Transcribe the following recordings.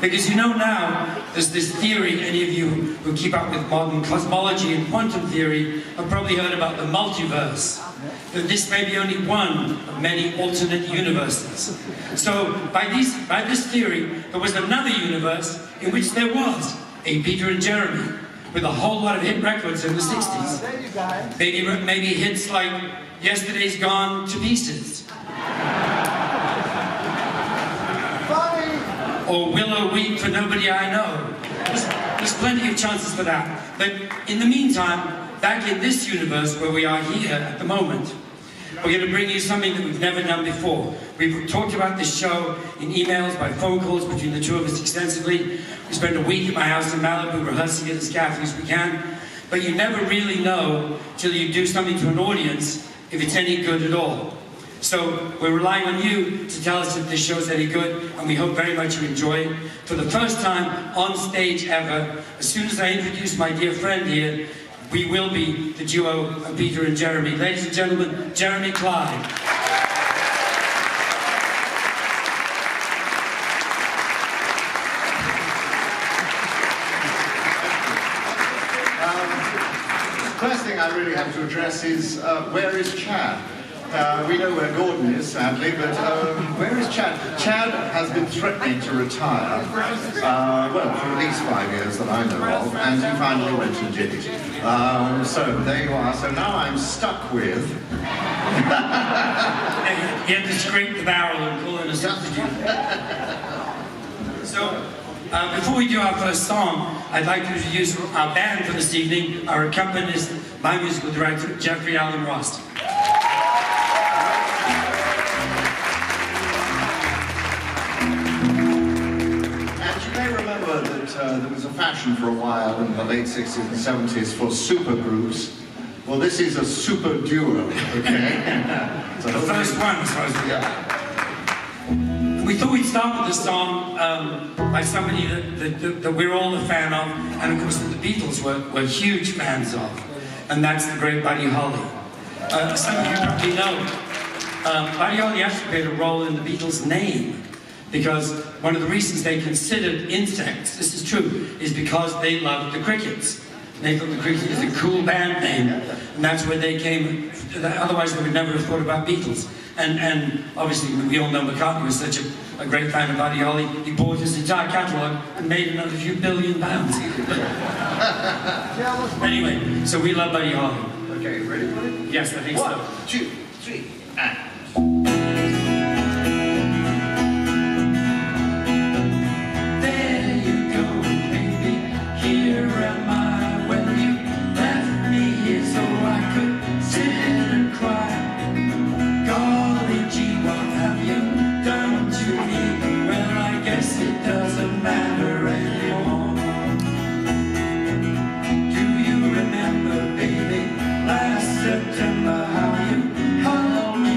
Because you know now, there's this theory, any of you who keep up with modern cosmology and quantum theory have probably heard about the multiverse. That this may be only one of many alternate universes. So by this theory, there was another universe in which there was a Peter and Jeremy with a whole lot of hit records in the 60s. There you go. Maybe hits like Yesterday's Gone to Pieces. Funny. Or Willow Weep for Nobody I Know. There's plenty of chances for that. But in the meantime, back in this universe where we are here at the moment, we're going to bring you something that we've never done before. We've talked about this show in emails, by phone calls between the two of us extensively. We spent a week at my house in Malibu rehearsing it as carefully as we can. But you never really know till you do something to an audience if it's any good at all. So we're relying on you to tell us if this show's any good, and we hope very much you enjoy it. For the first time on stage ever, as soon as I introduce my dear friend here, we will be the duo of Peter and Jeremy. Ladies and gentlemen, Jeremy Clyde. First thing I really have to address is, where is Chad? We know where Gordon is, sadly, but where is Chad? Chad has been threatening to retire, well, for at least 5 years that I know of, and he finally went and did it. So there you are. So now I'm stuck with... He had to scrape the barrel and pull in a substitute. So, before we do our first song, I'd like to introduce our band for this evening, our accompanist, my musical director, Jeffrey Allen Ross. There was a fashion for a while in the late 60s and 70s for super groups. Well, this is a super duo, okay? The first one, as far as we go. We thought we'd start with this song by somebody that we're all a fan of, and of course the Beatles were huge fans of, and that's the great Buddy Holly. Some of you probably know, Buddy Holly actually played a role in the Beatles' name. Because one of the reasons they considered insects, this is true, is because they loved the Crickets. They thought the Crickets was a cool band name, and that's where they came. Otherwise, they would never have thought about Beatles. And obviously, we all know McCartney was such a great fan of Buddy Holly. He bought his entire catalogue and made another few billion pounds. Anyway, so we love Buddy Holly. Okay, ready for it? Yes, I think so. 1, 2, 3, and... September, how you hold me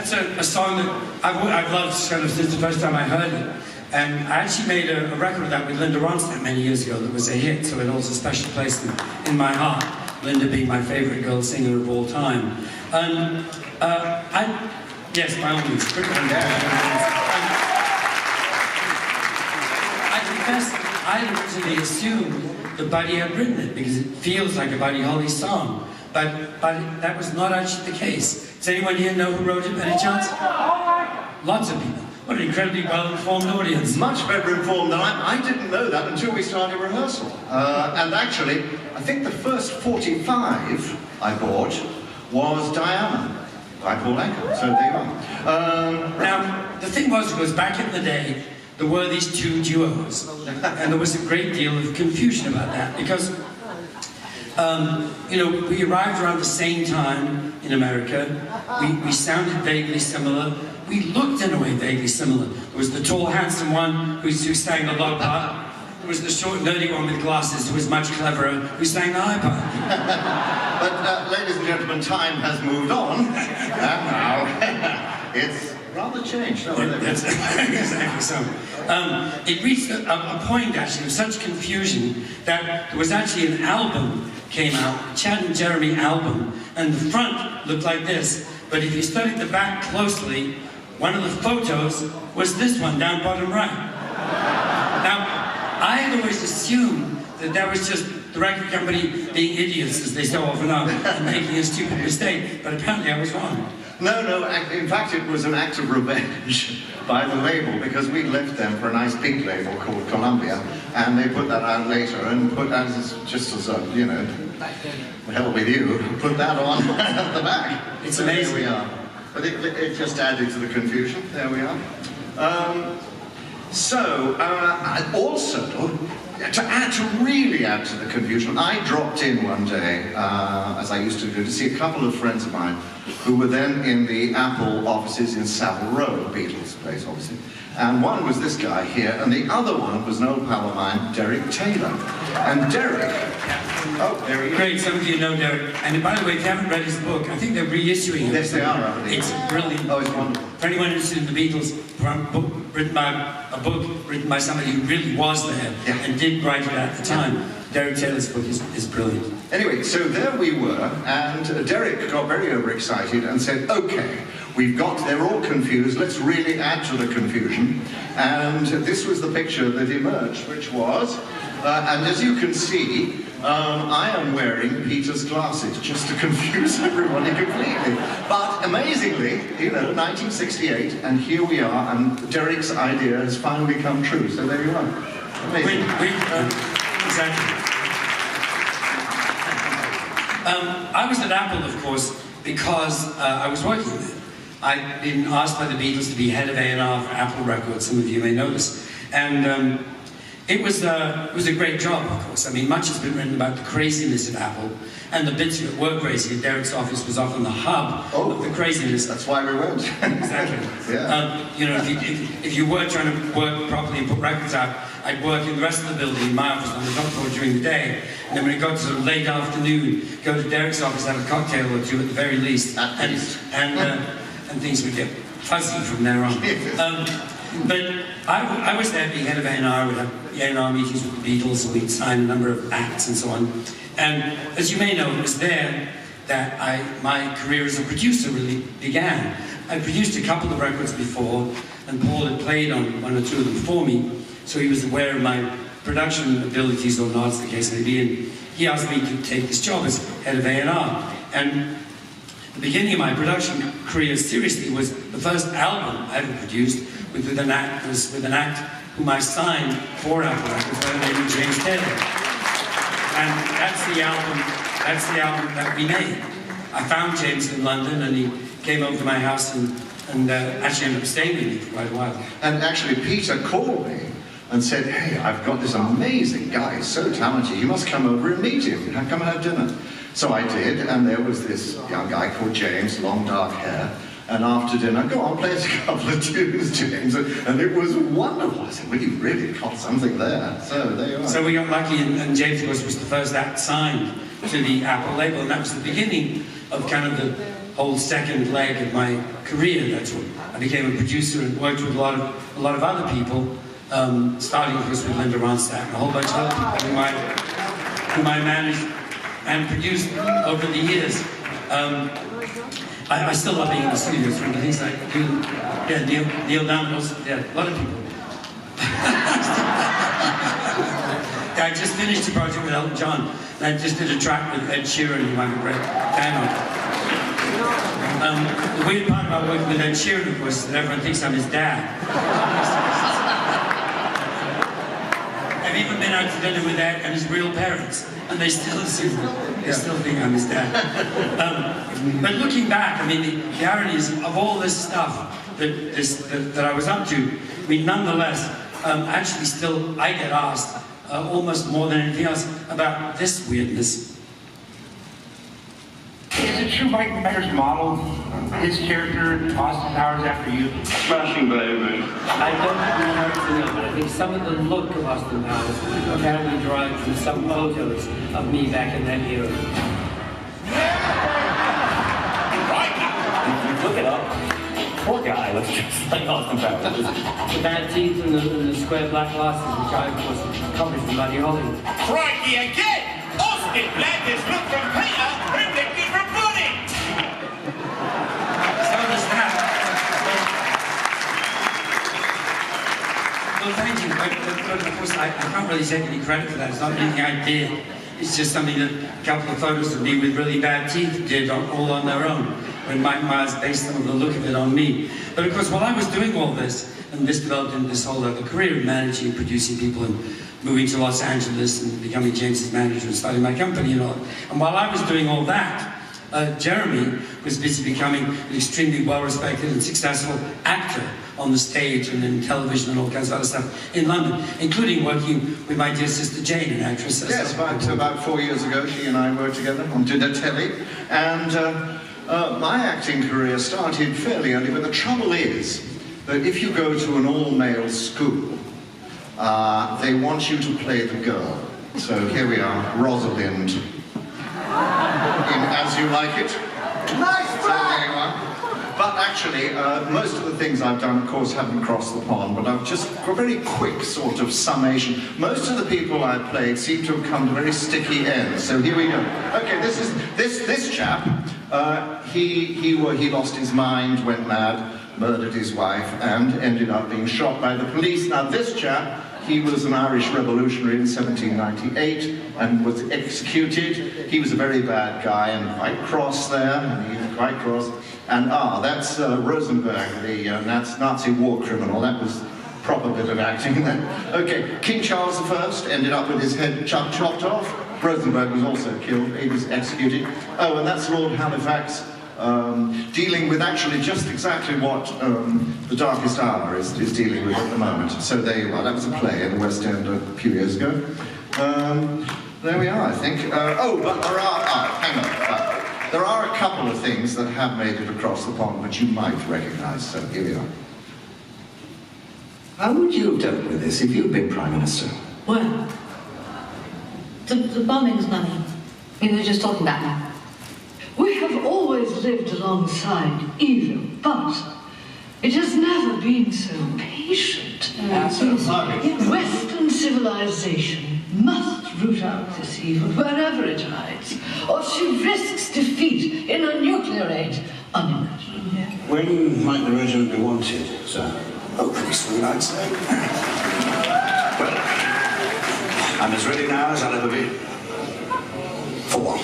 that's a song that I've loved kind of since the first time I heard it. And I actually made a record of that with Linda Ronstadt many years ago that was a hit, so it holds a special place in my heart. Linda being my favorite girl singer of all time. And yes, by all means. I confess, I originally assumed that Buddy had written it because it feels like a Buddy Holly song. But that was not actually the case. Does anyone here know who wrote it by any chance? Lots of people. What an incredibly well-informed audience. Much better informed than I didn't know that until we started rehearsal. And actually, I think the first 45 I bought was Diana by Paul Anka. So there you are. Now, the thing was back in the day, there were these two duos. And there was a great deal of confusion about that because you know, we arrived around the same time in America. We sounded vaguely similar. We looked in a way vaguely similar. There was the tall, handsome one who sang the low part. There was the short, nerdy one with glasses who was much cleverer, who sang the high part. But, ladies and gentlemen, time has moved on. And now, it's rather changed. Exactly so. It reached a point, actually, of such confusion that there was actually an album came out, a Chad and Jeremy album, and the front looked like this. But if you studied the back closely, one of the photos was this one, down bottom right. Now, I had always assumed that was just the record company being idiots, as they so often are, and making a stupid mistake, but apparently I was wrong. No, in fact it was an act of revenge by the label because we left them for a nice big label called Columbia and they put that out later and put that just as a, you know, the hell with you, put that on at the back. It's amazing. There we are. But it just added to the confusion. There we are. Also, to really add to the confusion, I dropped in one day, as I used to do, to see a couple of friends of mine who were then in the Apple offices in Savile Row, Beatles place, obviously. And one was this guy here, and the other one was an old pal of mine, Derek Taylor. And Derek, oh, there he is. Great, some of you know Derek. And by the way, if you haven't read his book, I think they're reissuing it. Yes, they are, I believe. It's brilliant. Oh, it's wonderful. For anyone interested in the Beatles, a book written by somebody who really was there and did write it at the time. Derek Taylor's book is brilliant. Anyway, so there we were, and Derek got very overexcited and said, okay, they're all confused, let's really add to the confusion. And this was the picture that emerged, which was, and as you can see, I am wearing Peter's glasses just to confuse everybody completely. But amazingly, you know, 1968, and here we are, and Derek's idea has finally come true. So there you are. Amazing. Exactly. I was at Apple, of course, because I was working there. I'd been asked by the Beatles to be head of A&R for Apple Records, some of you may know this. And it was a great job, of course. I mean, much has been written about the craziness of Apple, and the bits of it were crazy. Derek's office was often the hub of the craziness. That's why we went. Exactly. Yeah. You know, if you were trying to work properly and put records out, I'd work in the rest of the building, in my office on the top floor during the day, and then when it got to sort of late afternoon, go to Derek's office, have a cocktail or two at the very least, and things would get fuzzy from there on. But I was there being head of A&R, we'd have A&R meetings with the Beatles, and we'd sign a number of acts and so on. And as you may know, it was there that my career as a producer really began. I produced a couple of records before, and Paul had played on one or two of them for me, so he was aware of my production abilities, or not, as the case may be, and he asked me to take this job as head of A&R. And the beginning of my production career seriously was the first album I ever produced with an act whom I signed for Apple Records by the name of James Taylor. And that's the album that we made. I found James in London, and he came over to my house and actually ended up staying with me for quite a while. And actually Peter called me and said, hey, I've got this amazing guy, he's so talented, you must come over and meet him, come and have dinner. So I did, and there was this young guy called James, long dark hair, and after dinner, go on, play us a couple of tunes, James, and it was wonderful. I said, well, you really got something there. So there you are. So we got lucky, and James, of course, was the first act signed to the Apple label, and that was the beginning of kind of whole second leg of my career. That's what I became a producer and worked with a lot of other people, starting of course with Linda Ronstadt and a whole bunch of other people whom I managed and produced over the years. I still love being in the studio. It's one of the things I do. Yeah, Neil Daniels, yeah, a lot of people. I just finished a project with Elton John, and I just did a track with Ed Sheeran, who I'm a great fan of. The weird part about working with Ed Sheeran, of course, is that everyone thinks I'm his dad. I've even been out to dinner with Ed and his real parents, and they still assume they still think I'm his dad. But looking back, I mean, the irony is of all this stuff that I was up to, I mean, nonetheless, actually still I get asked almost more than anything else about this weirdness. Is it true Mike Myers modeled his character Austin Powers after you? Smashing baby. I don't think know, but I think some of the look of Austin Powers apparently derived from some photos of me back in that era. Right. Look it up. Poor guy looks just like Austin Powers. The bad teeth and the square black glasses, which I, of course, copied from Buddy Holly. Crikey again! Austin Blanders look from Peter, predicted from Bonnie! So does that. Well, thank you. But of course, I can't really take any credit for that. It's not anything I did. It's just something that a couple of photos of me with really bad teeth did all on their own, when Mike Myers based some of the look of it on me. But of course, while I was doing all this, and this developed into this whole other career of managing and producing people and moving to Los Angeles and becoming James's manager and starting my company and all. And while I was doing all that, Jeremy was busy becoming an extremely well-respected and successful actor on the stage and in television and all kinds of other stuff in London, including working with my dear sister Jane, an actress. Yes, about 4 years ago, she and I worked together on Dinner Telly, and my acting career started fairly early, but the trouble is that if you go to an all-male school, they want you to play the girl. So here we are, Rosalind, in As You Like It. Nice try! But actually, most of the things I've done, of course, haven't crossed the pond, but I've just got a very quick sort of summation. Most of the people I've played seem to have come to very sticky ends, so here we go. Okay, this chap, he lost his mind, went mad, murdered his wife, and ended up being shot by the police. Now this chap, he was an Irish revolutionary in 1798 and was executed. He was a very bad guy and quite cross there, and he was quite cross. And that's Rosenberg, the Nazi war criminal. That was a proper bit of acting then. Okay, King Charles I ended up with his head chopped off. Rosenberg was also killed, he was executed. Oh, and that's Lord Halifax, dealing with actually just exactly what The Darkest Hour is dealing with at the moment. So there you are, that was a play in the West End a few years ago. There we are, I think. But there are, hang on. There are a couple of things that have made it across the pond, which you might recognise, so here we are. How would you have dealt with this if you'd been Prime Minister? Well, the bombings money. We were just talking about that. We have always lived alongside evil, but it has never been so patient. Western civilization must root out this evil wherever it hides, or she risks defeat in a nuclear age unimaginable. When might the regiment be wanted, sir? Oh, pretty soon, I'd say. Well, I'm as ready now as I'll ever be. For what?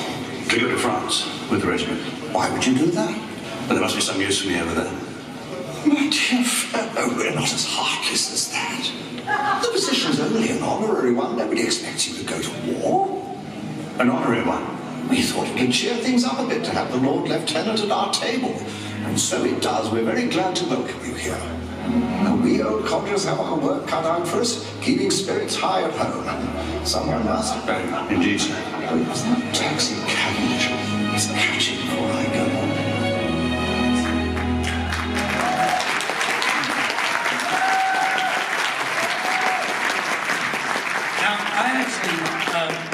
To go to France with the regiment. Why would you do that? Well, there must be some use for me over there. My dear fellow, we're not as heartless as that. The position's only an honorary one. Nobody expects you to go to war. An honorary one? We thought it would cheer things up a bit to have the Lord Lieutenant at our table. And so it does. We're very glad to welcome you here. And we old codgers have our work cut out for us, keeping spirits high at home. Someone must. Indeed, sir. Oh, it was that taxi carriage. Let's catch it before I go. Now, I actually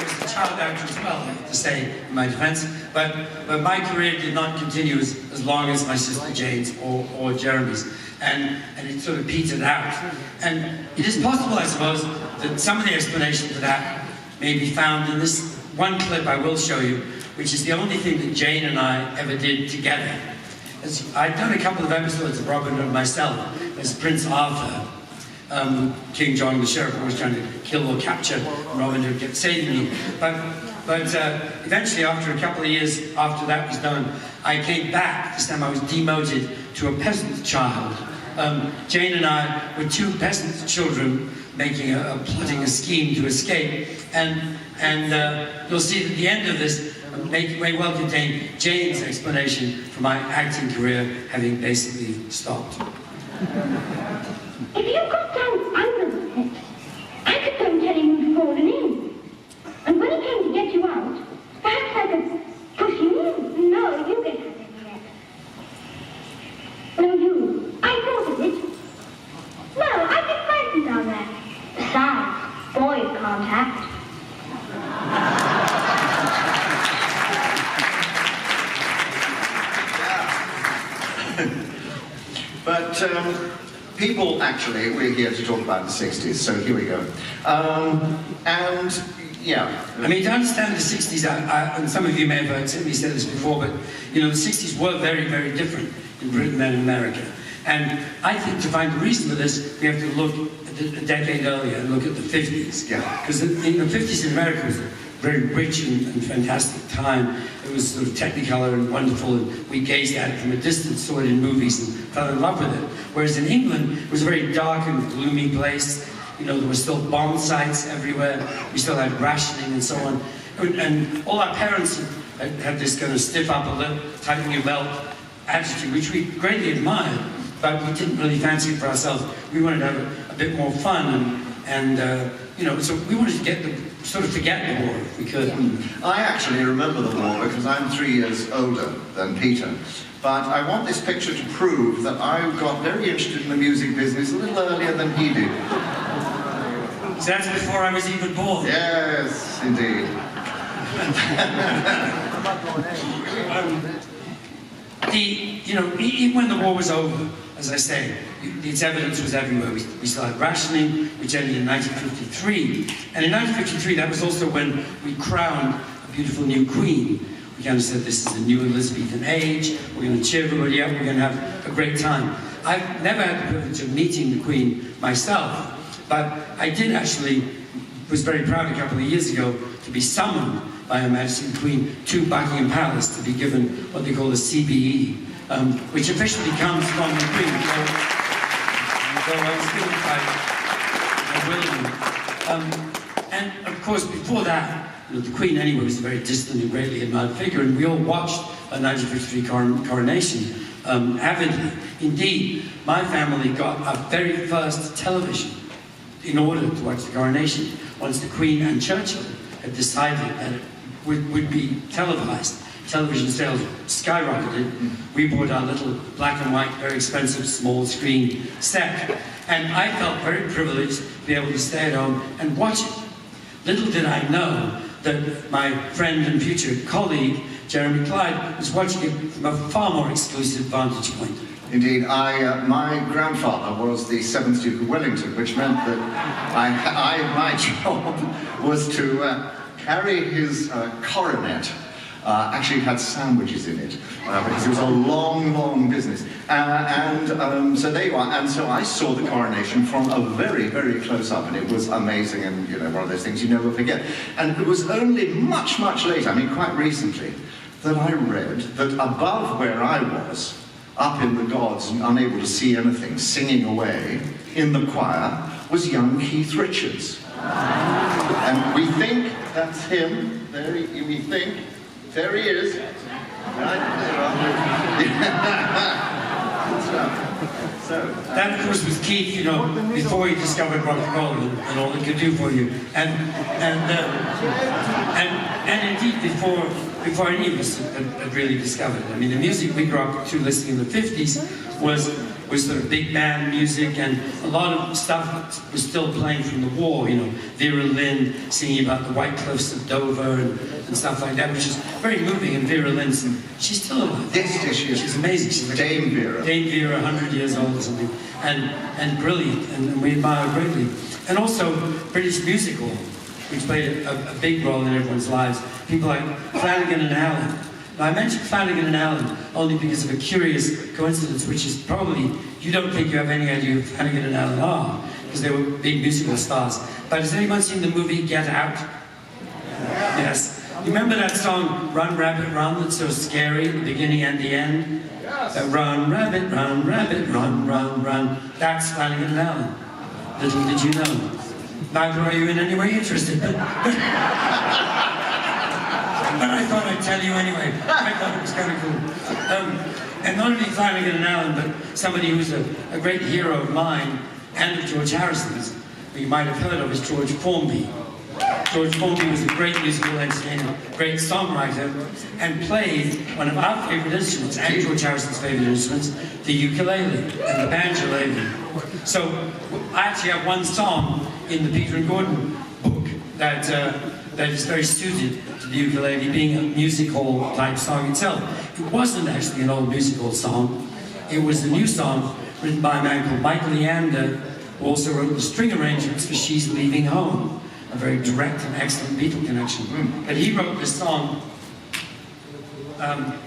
was the child actor as well, I have to say, in my defense. But my career did not continue as long as my sister Jane's or Jeremy's. And it sort of petered out. And it is possible, I suppose, that some of the explanation for that may be found in this one clip I will show you, which is the only thing that Jane and I ever did together. I'd done a couple of episodes of Robin and myself as Prince Arthur. King John, the sheriff, was trying to kill or capture Robin Hood, kept saving me. But eventually, after a couple of years after that was done, I came back. This time I was demoted to a peasant child. Jane and I were two peasant children making plotting a scheme to escape. And you'll see that the end of this may well contain Jane's explanation for my acting career having basically stopped. If you got down under the pit, I could go and tell him you'd fallen in. And when he came to get you out, perhaps I could push you in. No, you get out of here. No, you. I thought of it. No, I'd be frightened down there. Besides, boys can't act. But people, actually, we're here to talk about the 60s, so here we go. And, yeah. I mean, to understand the 60s, and some of you may have heard me say this before, but, you know, the 60s were very, very different in Britain than in America. And I think to find the reason for this, we have to look a decade earlier and look at the 50s. Yeah. Because in the 50s in America was a very rich and fantastic time. It was sort of technicolor and wonderful, and we gazed at it from a distance, saw it in movies and fell in love with it. Whereas in England, it was a very dark and gloomy place. You know, there were still bomb sites everywhere. We still had rationing and so on. And all our parents had this kind of stiff upper lip, tighten your belt attitude, which we greatly admired, but we didn't really fancy it for ourselves. We wanted to have a bit more fun, and you know, so we wanted to sort of forget the war if we could. I actually remember the war because I'm 3 years older than Peter. But I want this picture to prove that I got very interested in the music business a little earlier than he did. So that's before I was even born. Yes, indeed. You know, even when the war was over, as I say, its evidence was everywhere. We started rationing, which ended in 1953. And in 1953, that was also when we crowned a beautiful new queen. We kind of said, this is a new Elizabethan age, we're going to cheer everybody up, we're going to have a great time. I've never had the privilege of meeting the queen myself, but I did actually, was very proud a couple of years ago to be summoned by Her Majesty the Queen to Buckingham Palace to be given what they call a CBE, which officially comes from the Queen. So I was given by William. And of course, before that, you know, the Queen anyway was a very distant and greatly admired figure, and we all watched a 1953 coronation avidly. Indeed, my family got our very first television in order to watch the coronation once the Queen and Churchill had decided that it would be televised. Television sales skyrocketed. We bought our little black and white, very expensive small screen set, and I felt very privileged to be able to stay at home and watch it. Little did I know that my friend and future colleague, Jeremy Clyde, was watching it from a far more exclusive vantage point. Indeed, my grandfather was the 7th Duke of Wellington, which meant that my job was to carry his coronet. Actually had sandwiches in it, because it was a long, long business. So there you are. And so I saw the coronation from a very, very close up, and it was amazing, and you know, one of those things you never forget. And it was only much, much later, I mean quite recently, that I read that above where I was, up in the gods and unable to see anything, singing away in the choir, was young Keith Richards. And we think that's him. We think. There he is. That, of course, was Keith, you know, before he discovered rock and roll and all it could do for you. And indeed, before before any of us had really discovered it. I mean, the music we grew up to listening in the 50s was sort of big band music, and a lot of stuff was still playing from the war, you know, Vera Lynn singing about the white cliffs of Dover and stuff like that, which is very moving, and Vera Lynn, she's still alive. Yes, she is. She's amazing. She's like Dame Vera. Dame Vera, 100 years old or something, and brilliant, and we admire her greatly. And also British music hall, which played a big role in everyone's lives. People like Flanagan and Allen. Now, I mentioned Flanagan and Allen only because of a curious coincidence, which is probably, you don't think you have any idea who Flanagan and Allen are, because they were big musical stars. But has anyone seen the movie Get Out? Yes. You remember that song, Run Rabbit Run, that's so scary, the beginning and the end? Yes. Run, rabbit, run, run, run. That's Flanagan and Allen. Little did you know. Neither are you in any way interested, but I thought I'd tell you anyway. I thought it was kind of cool. And not only Flanagan and Allen, but somebody who's a great hero of mine and of George Harrison's, who you might have heard of, is George Formby. George Formby was a great musical entertainer, great songwriter, and played one of our favorite instruments, and George Harrison's favorite instruments, the ukulele and the banjolele. So I actually have one song in the Peter and Gordon book that is very suited to the ukulele, being a music hall type song itself. It wasn't actually an old music hall song. It was a new song written by a man called Mike Leander, who also wrote the string arrangements for She's Leaving Home, a very direct and excellent Beatle connection. But he wrote this song. Now,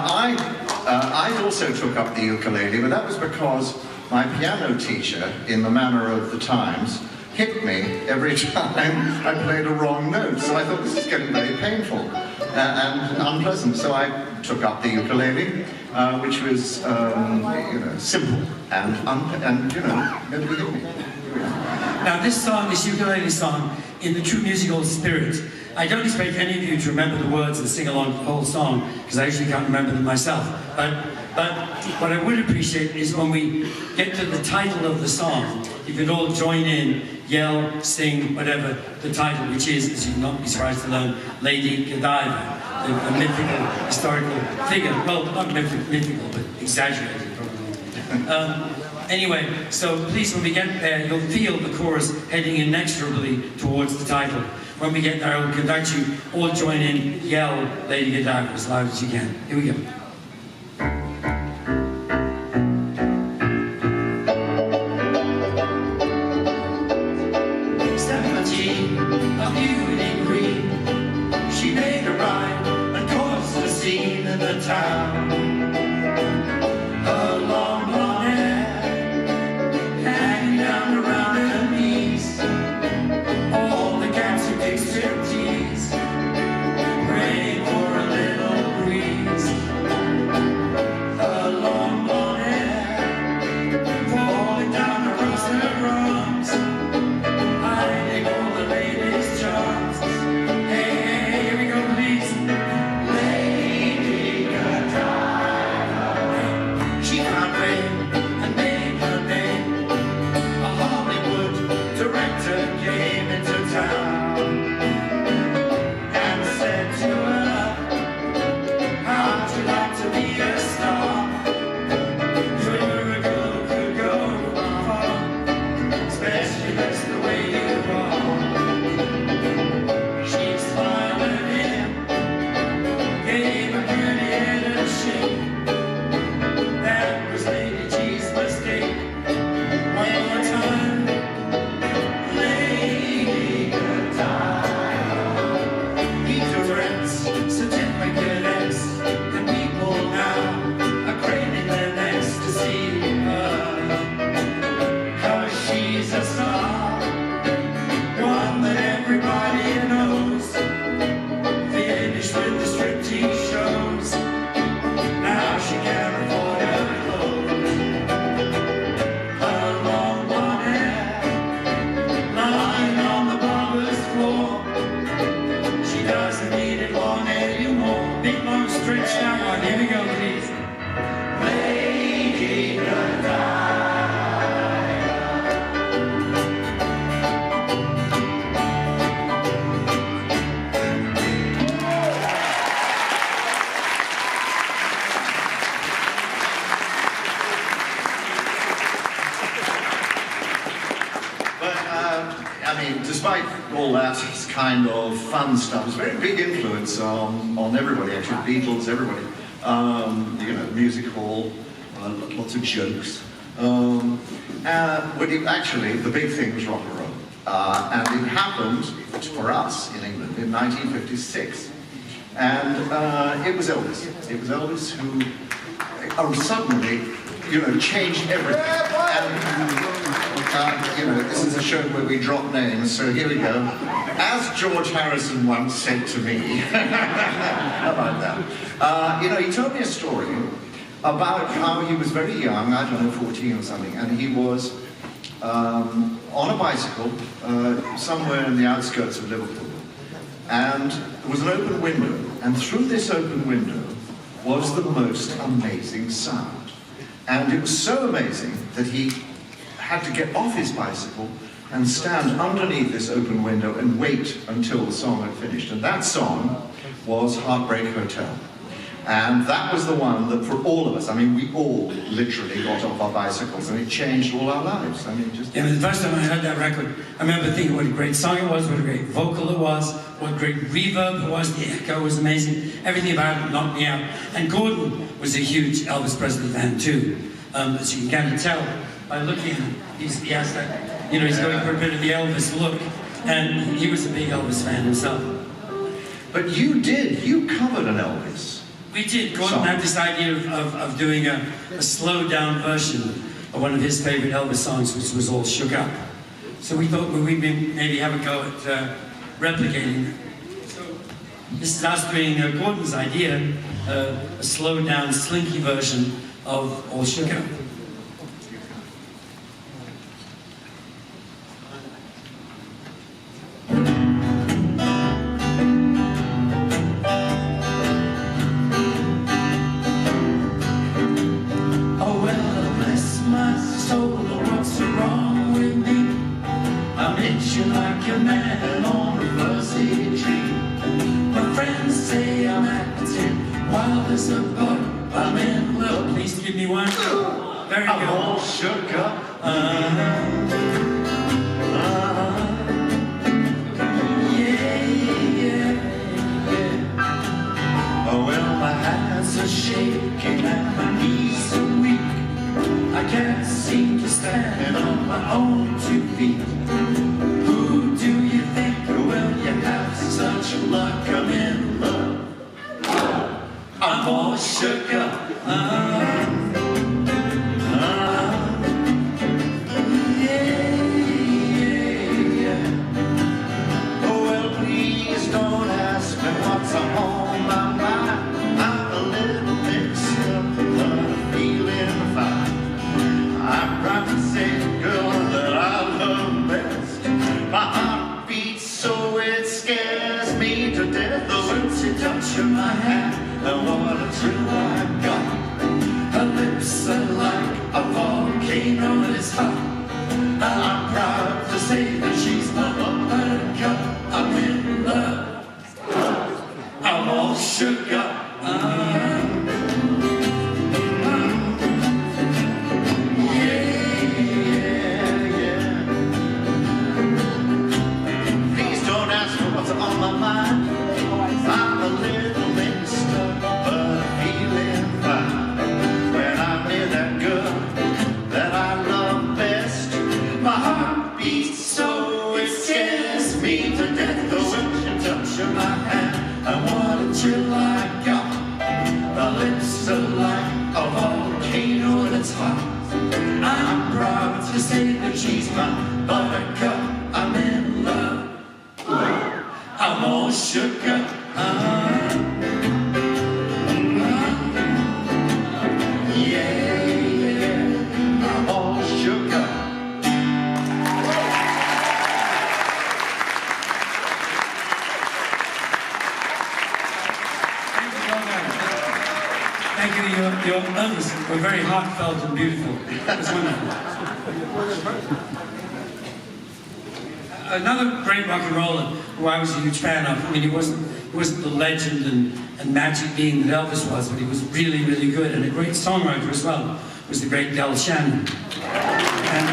I also took up the ukulele, but that was because my piano teacher, in the manner of the times, hit me every time I played a wrong note. So I thought, this is getting very painful and unpleasant. So I took up the ukulele, which was, simple and nobody hit me. Now this song, this ukulele song, in the true musical spirit, I don't expect any of you to remember the words and sing along the whole song, because I usually can't remember them myself. But what I would appreciate is when we get to the title of the song, you could all join in, yell, sing, whatever the title, which is, as you'll not be surprised to learn, Lady Godiva, the mythical, historical figure. Well, not mythical, but exaggerated probably. Anyway, so please, when we get there, you'll feel the chorus heading inexorably towards the title. When we get there, I will conduct you, all join in, yell Lady Godiva as loud as you can. Here we go. Town. Her long blonde hair hanging down around her knees, all the gaps of extremities, praying for a little breeze. Her long blonde hair falling down across her arms, hiding all the latest charms. Hey, here we go, please. Lady Godiva. mean, despite all that kind of fun stuff, it's a very big influence on everybody, actually, Beatles, everybody. You know, music hall, lots of jokes. But actually, the big thing was rock and roll. And it happened for us in England in 1956. And it was Elvis. It was Elvis who suddenly, you know, changed everything. And, you know, this is a show where we drop names, so here we go. As George Harrison once said to me, how about that? You know, he told me a story about how he was very young, I don't know, 14 or something, and he was on a bicycle somewhere in the outskirts of Liverpool. And there was an open window, and through this open window was the most amazing sound. And it was so amazing that he had to get off his bicycle and stand underneath this open window and wait until the song had finished. And that song was Heartbreak Hotel. And that was the one that for all of us, I mean, we all literally got off our bicycles and it changed all our lives. I mean, just... Yeah, the first time I heard that record, I remember thinking what a great song it was, what a great vocal it was, what great reverb it was, the echo was amazing, everything about it knocked me out. And Gordon was a huge Elvis Presley fan too, as you can kind of tell by looking at him. He has that, you know, he's going for a bit of the Elvis look, and he was a big Elvis fan himself. But you covered an Elvis. We did. Gordon had this idea of doing a slowed down version of one of his favorite Elvis songs, which was All Shook Up. So we thought we'd maybe have a go at replicating it. So this is us doing Gordon's idea, a slowed down, slinky version of All Shook Up. Your others were very heartfelt and beautiful. It was wonderful. Another great rock and roller who I was a huge fan of. I mean, he wasn't the legend and magic being that Elvis was, but he was really, really good and a great songwriter as well. Was the great Shannon. And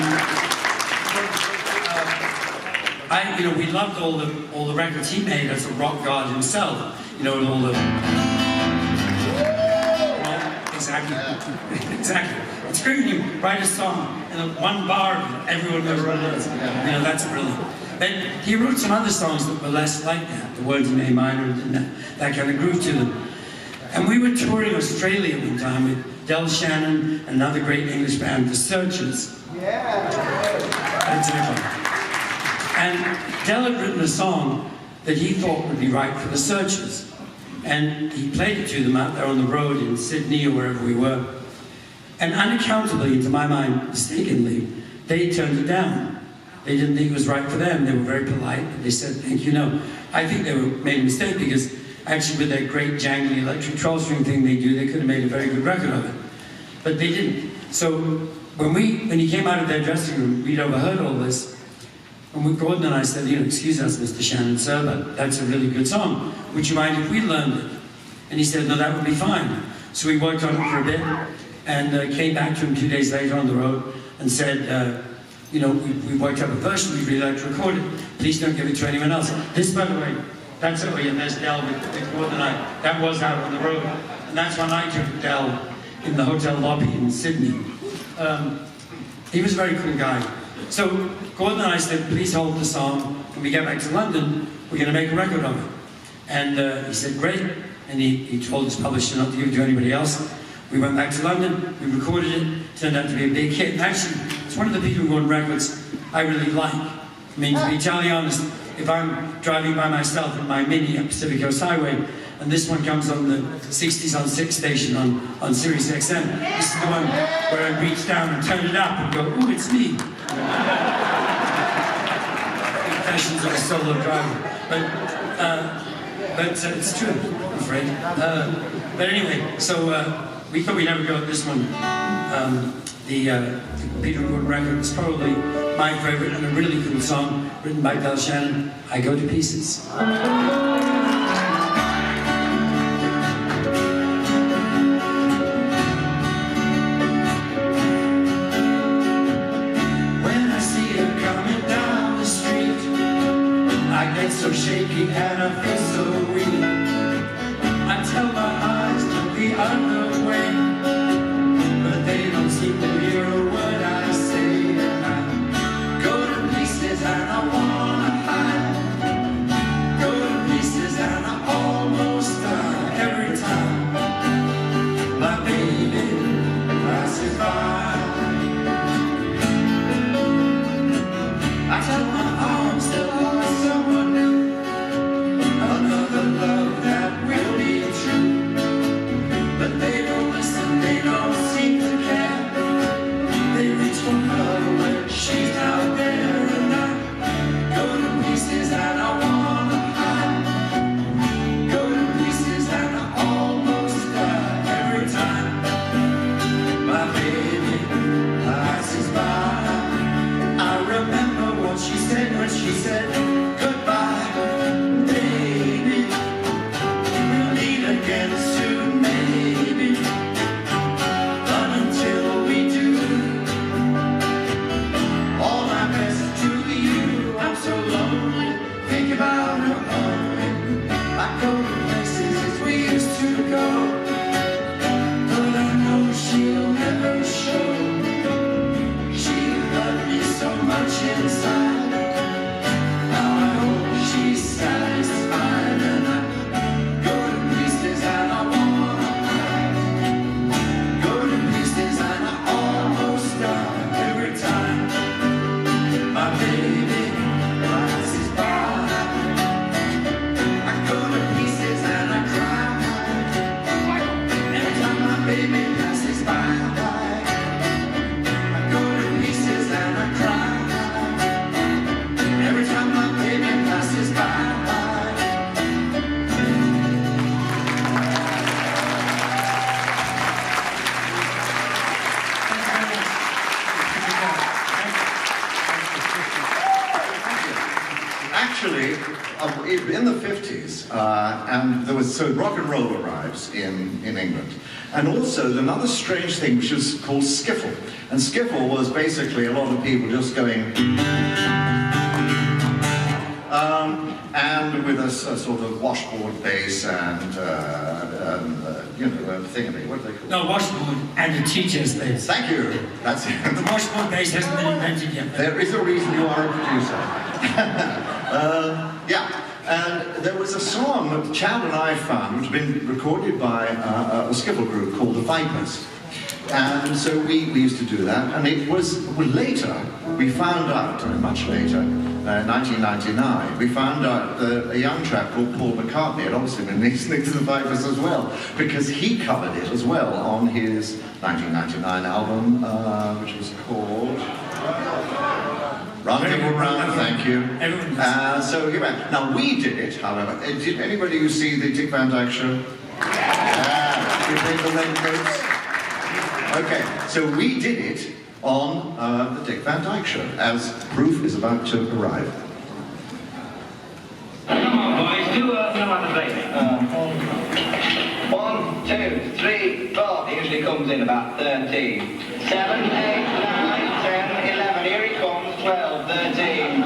we loved all the records he made as a rock god himself. And all the exactly. It's great when you write a song and one bar everyone knows what it is. That's brilliant. But he wrote some other songs that were less like that. The words in A minor and that kind of groove to them. And we were touring Australia one time with Del Shannon and another great English band, The Searchers. And Del had written a song that he thought would be right for The Searchers. And he played it to them out there on the road in Sydney or wherever we were. And unaccountably, to my mind, mistakenly, they turned it down. They didn't think it was right for them. They were very polite, but they said, thank you, no. I think they made a mistake because actually with their great jangly electric 12-string thing they do, they could have made a very good record of it. But they didn't. So when he came out of their dressing room, we'd overheard all this. And Gordon and I said, excuse us, Mr. Shannon, sir, but that's a really good song. Would you mind if we learned it? And he said, no, that would be fine. So we worked on it for a bit and came back to him 2 days later on the road and said, we worked up a version, we'd really like to record it. Please don't give it to anyone else. This, by the way, that's it. And there's Del with Gordon and I. That was out on the road. And that's when I took Del in the hotel lobby in Sydney. He was a very cool guy. So Gordon and I said, please hold the song. When we get back to London, we're going to make a record of it. And he said, great. And he told his publisher not to give it to anybody else. We went back to London, we recorded it, turned out to be a big hit. And actually, it's one of the Peter Gordon records I really like. I mean, to be entirely honest, if I'm driving by myself in my Mini up Pacific Coast Highway, and this one comes on the 60s on 6 station on Sirius XM, this is the one where I reach down and turn it up and go, ooh, it's me. Confessions of a solo driver. But it's true, I'm afraid. But anyway, so we thought we'd have a go at this one. The Peter Gordon record is probably my favorite and a really cool song written by Del Shannon, I Go to Pieces. When I see her coming down the street, I get so shaky and I feel so weak. I tell my eyes to look the other way, but they don't seem to hear a word I say. And I go to pieces and I wanna hide. Go to pieces and I almost die every time my baby passes by. I tell my arms they'll hold someone new, another love that will be true. But they don't listen, they don't seem to care. They reach for her when she's out there, and I go to pieces and I wanna hide. Go to pieces and I almost die every time my baby passes by. I remember what she said when she said goodbye, baby. We'll meet again soon, maybe. But until we do, all my best to you. I'm so lonely, think about her only. I go to places as we used to go, but I know she'll never show. She loved me so much inside. Now I hope she's satisfied, and I go to pieces and I wanna hide. Go to pieces and I almost die every time my baby passes by. I go to pieces and I cry every time my baby passes by. I go to pieces and I cry every time my baby passes by. Actually, in the 50s, and there was, so rock and roll arrives in England. And also another strange thing which was called Skiffle. And Skiffle was basically a lot of people just going and with a sort of washboard bass and, you know, thingamay, what do they call it? No, washboard and a teacher's bass. Thank you, that's it. The washboard bass hasn't been invented yet. There is a reason you are a producer. Yeah, and there was a song that Chad and I found, which had been recorded by a Skiffle group called the Vipers. And so we used to do that, and it was later, we found out, much later, 1999, we found out that a young chap called Paul McCartney had obviously been listening to the Vipers as well, because he covered it as well on his 1999 album, which was called Round Table Round, thank you. So he went. Now we did it, however. Did anybody who see the Dick Van Dyke Show? Yeah. You played the Raincoats? Okay, so we did it on the Dick Van Dyke Show, as proof is about to arrive. Come on, boys, do no other baby. 1, 2, 3, 4. He usually comes in about 13. 7, 8, 9, 10, 11. Here he comes. 12, 13.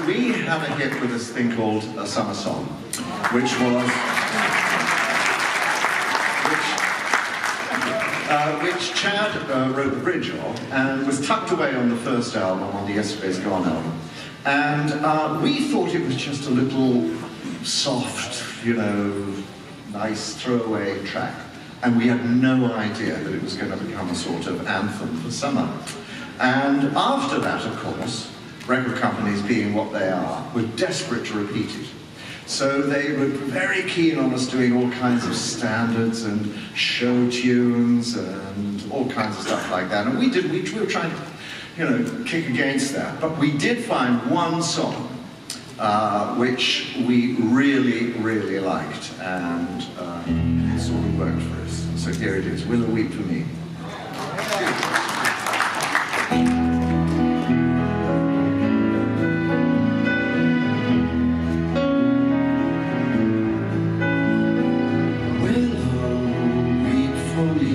We had a hit with this thing called A Summer Song, which was which Chad wrote the bridge of, and was tucked away on the first album, on the Yesterday's Gone album. And we thought it was just a little soft, you know, nice throwaway track. And we had no idea that it was going to become a sort of anthem for summer. And after that, of course, record companies, being what they are, were desperate to repeat it. So they were very keen on us doing all kinds of standards and show tunes and all kinds of stuff like that. And we were trying to, you know, kick against that. But we did find one song which we really, really liked, and it sort of worked for us. So here it is, Willow Weep for Me. Willow, weep for me.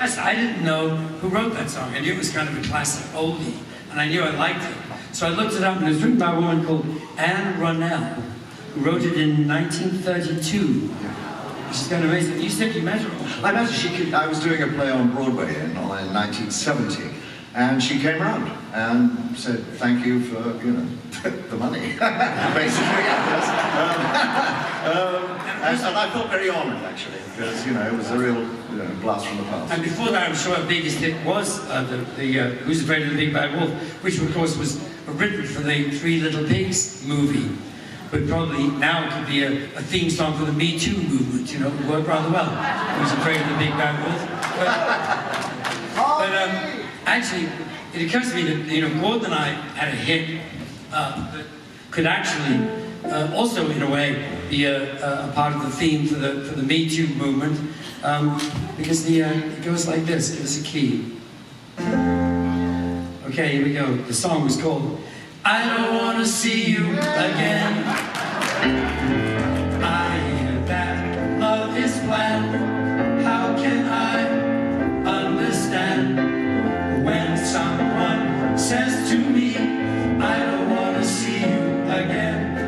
I didn't know who wrote that song. I knew it was kind of a classic oldie, and I knew I liked it. So I looked it up, and it was written by a woman called Anne Ronell, who wrote it in 1932. Which is kind of amazing. You said you met her. I met her. I was doing a play on Broadway in 1970, and she came around and said, "Thank you for, the money." Basically, yes. And I felt very honoured, actually, because it was a real blast from the past. And before that, I'm sure her biggest hit was Who's Afraid of the Big Bad Wolf, which of course was written for the Three Little Pigs movie. But probably now it could be a theme song for the Me Too movement, it would work rather well. Who's Afraid of the Big Bad Wolf? But actually, it occurs to me that, Gordon and I had a hit that could actually also, in a way, be a part of the theme for the Me Too movement, because it goes like this. Give us a key. Okay, here we go. The song was called I Don't Want to See You Again. I hear that love is planned. How can I understand when someone says to me, I don't want to see you again?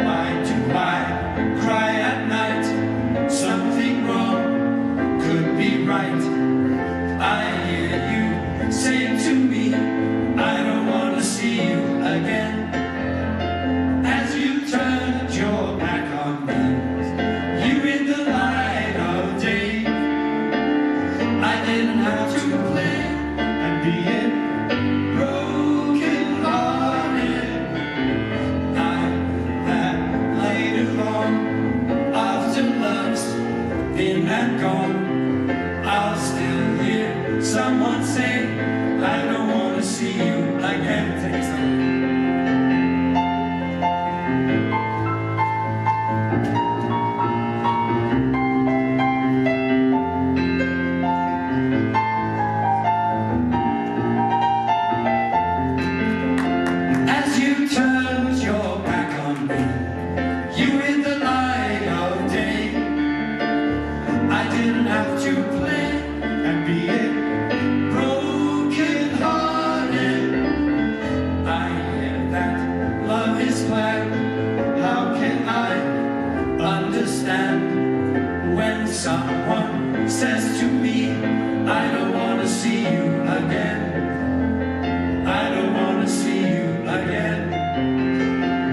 Why do I cry at night? Something wrong could be right. I hear you say to me, I don't want to see you again. As you turned your back on me, you in the light of day. I didn't have to play and be in broken hearted. I had laid along after love's been and gone. I'll still hear someone say, I don't want to see you again. Take it slow. As you turned your back on me, you in the light of day. I didn't have to play and be in broken hearted. I hear that love is planned. How can I understand when someone says to me, I don't want to see you again? I don't want to see you again.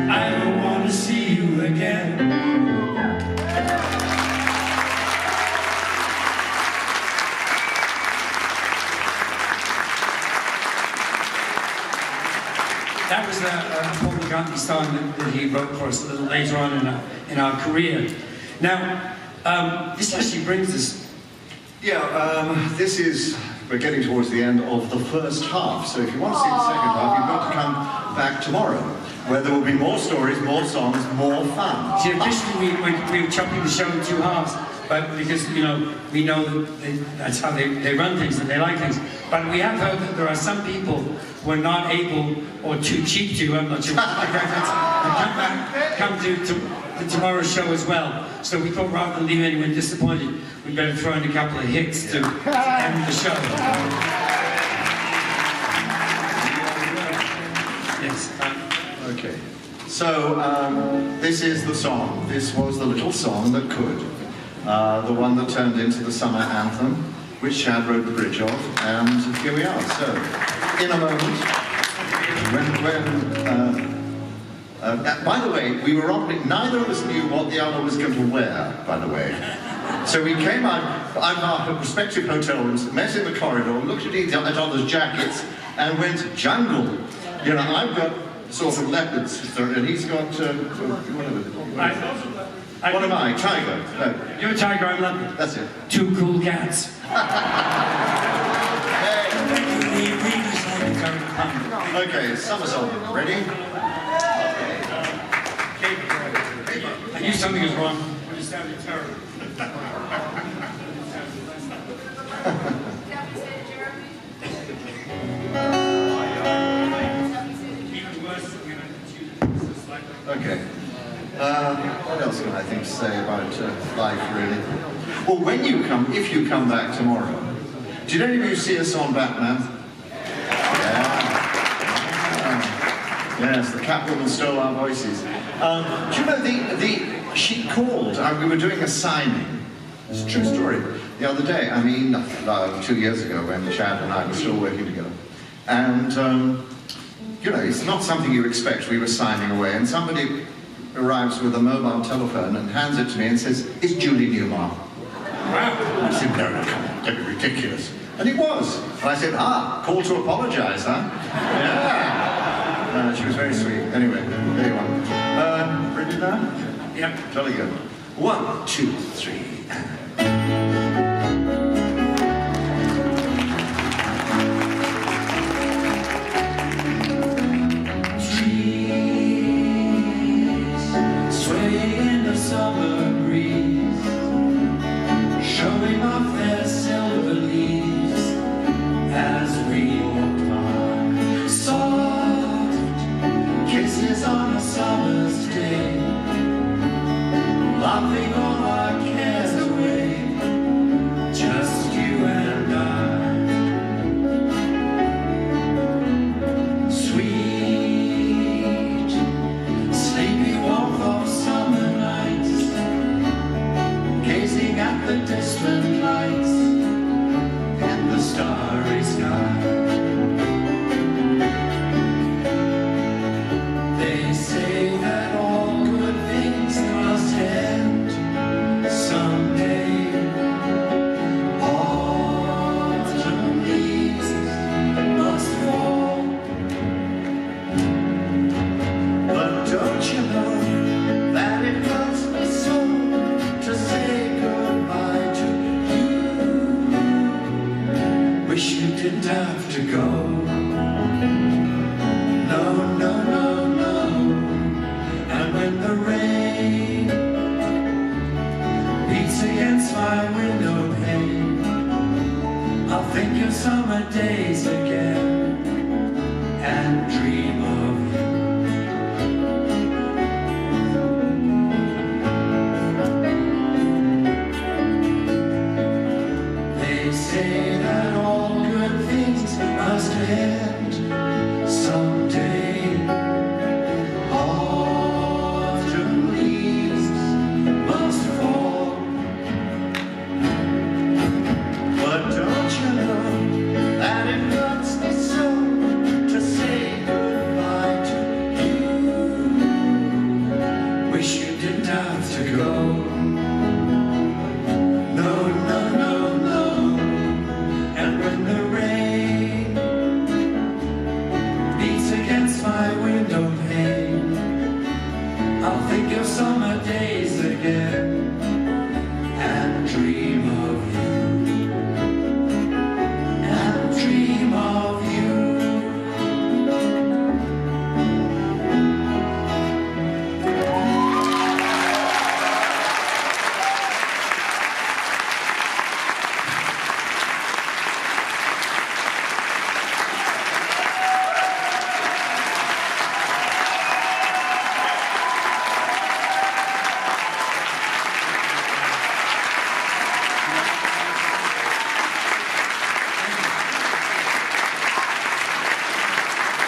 I don't want to see you again. That was a Paul McCartney song that he wrote for us a little later on in our career. Now, this actually brings us... This is... We're getting towards the end of the first half, so if you want to see the second half, you've got to come back tomorrow, where there will be more stories, more songs, more fun. See, officially we were chopping the show in two halves, but because, we know that that's how they run things and they like things. But we have heard that there are some people who are not able or too cheap to, I'm not sure, come to tomorrow's show as well. So we thought rather than leave anyone disappointed, we'd better throw in a couple of hits to end the show. Yes. Okay. So, this is the song. This was the little song that could. The one that turned into the summer anthem, which Shad wrote the bridge of, and here we are. So, in a moment, by the way, we were on, neither of us knew what the other was going to wear, by the way. So we came out of our respective hotel rooms, met in the corridor, looked at each other's jackets, and went jungle. I've got sort of leopards, and he's got, what am I? Tiger? No. You're a tiger, I'm leopard. That's it. Two cool cats. Okay, summer song. Ready? I knew something was wrong, but it sounded terrible. Okay. What else can I think to say about life, really? Well, when you come, if you come back tomorrow, did any of you see us on Batman? Yeah. Yes, the Catwoman stole our voices. Do you know, she called, we were doing a signing, it's a true story, the other day, 2 years ago when Chad and I were still working together. And, you know, it's not something you expect. We were signing away, and somebody arrives with a mobile telephone and hands it to me and says, "It's Julie Newmar." I said, "No, come on, don't be ridiculous." And it was. And I said, "Call to apologise, huh?" Yeah. She was very sweet. Anyway, there you are. Ready now? Yep. Jolly good. 1, 2, 3, summer breeze, showing off their silver leaves as we walk by. Soft kisses on a summer's day, laughing all our cares away, just you and I. Sweet, sleepy warmth of summer nights, gazing at the distant lights in the starry sky. They say that all good things must end someday. Autumn leaves must fall, but don't you know that it hurts me so to say goodbye to you? Wish you didn't have to go. No, no, no, no. And when the rain beats against my window pane, I'll think of summer days again and dream of you. They say that all good things must end someday. Autumn leaves must fall, but don't you know that it hurts me so to say goodbye to you? Wish you didn't have to go. No, no, no, no. And when the rain beats against my window pane, I'll think of summer days again and dream of you. And dream of you.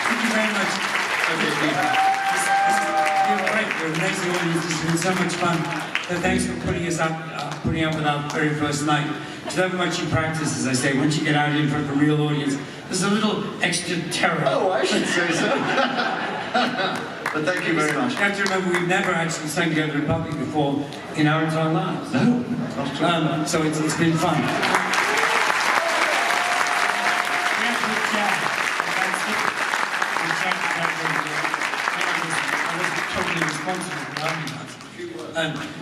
Thank you very much. You're right. You're an amazing audience. It's been so much fun. So thanks for putting up with our very first night. Because however much you practice, as I say, once you get out in front of a real audience, there's a little extra terror. Oh, I should say so. But thank you very much. You have to remember, we've never actually sung together in public before in our entire lives. No, not true. So it's been fun.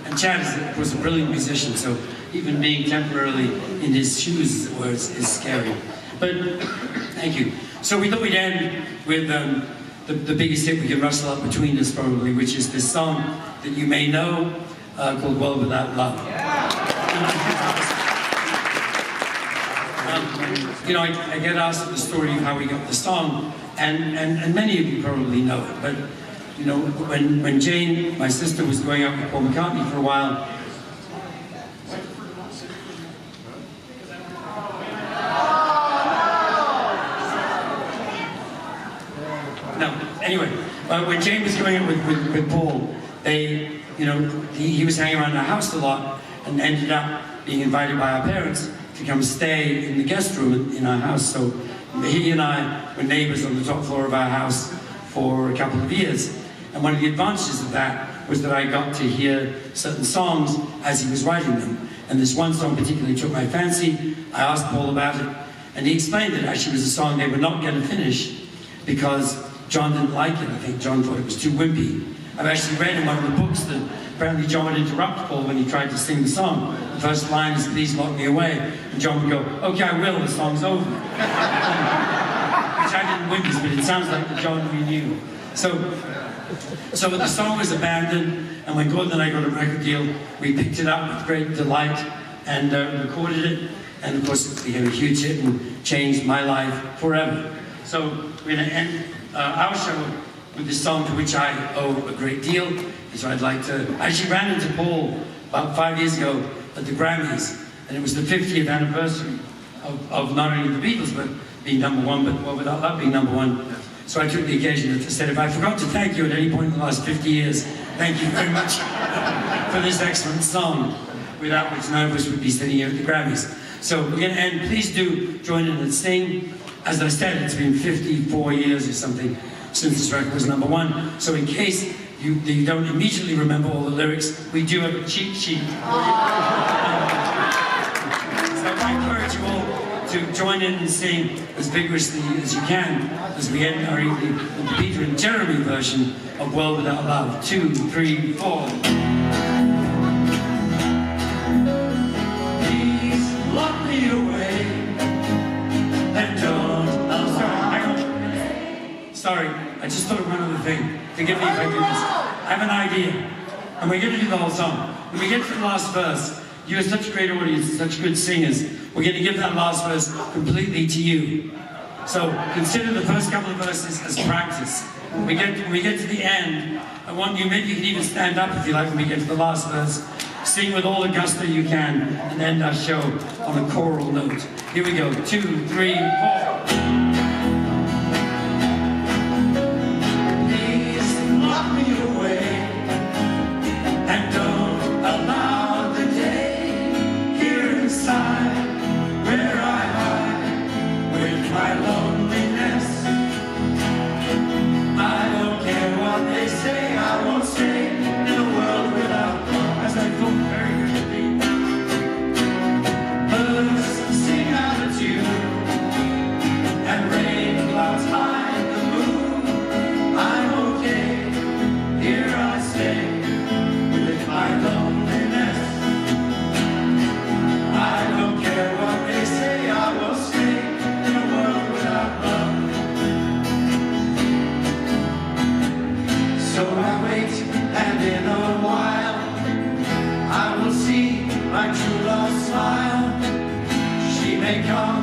And Chad was a brilliant musician, so even being temporarily in his shoes, as it were, is scary. But thank you. So we thought we'd end with the biggest hit we can rustle up between us, probably, which is this song that you may know called "World Without Love." You know, I get asked the story of how we got the song, and many of you probably know it, but you know, when Jane, my sister, was going out with Paul McCartney for a while, when Jane was going in with Paul, they, you know, he was hanging around our house a lot and ended up being invited by our parents to come stay in the guest room in our house. So he and I were neighbors on the top floor of our house for a couple of years. And one of the advantages of that was that I got to hear certain songs as he was writing them. And this one song particularly took my fancy. I asked Paul about it, and he explained that it actually was a song they were not going to finish because John didn't like it. I think John thought it was too wimpy. I've actually read in one of the books that apparently John would interrupt Paul when he tried to sing the song. The first line is, "Please lock me away." And John would go, "Okay, I will, the song's over." Which I didn't witness, but it sounds like the John we knew. So the song was abandoned, and when Gordon and I got a record deal, we picked it up with great delight and recorded it. And of course, it became a huge hit and changed my life forever. So we're going to end our show with this song to which I owe a great deal. And so I'd like to... I actually ran into Paul about 5 years ago at the Grammys, and it was the 50th anniversary of not only the Beatles, but being #1, but well, without that being #1. So I took the occasion to say, if I forgot to thank you at any point in the last 50 years, thank you very much for this excellent song, without which none of us would be sitting here at the Grammys. So we're going to end. Please do join in and sing. As I said, it's been 54 years or something since this record was #1. So in case you don't immediately remember all the lyrics, we do have a cheat sheet. So I encourage you all to join in and sing as vigorously as you can as we end our evening with the Peter and Jeremy version of World Without Love. 2, 3, 4. Please lock me away and don't... Oh, sorry, I just thought of one other thing. Forgive me if I do this. I have an idea, and we're going to do the whole song. When we get to the last verse, you are such a great audience, such good singers, we're going to give that last verse completely to you. So consider the first couple of verses as practice. When we get to the end, I want you, maybe you can even stand up if you like when we get to the last verse. Sing with all the gusto you can, and end our show on a choral note. Here we go, 2, 3, 4. My true love smile, she may come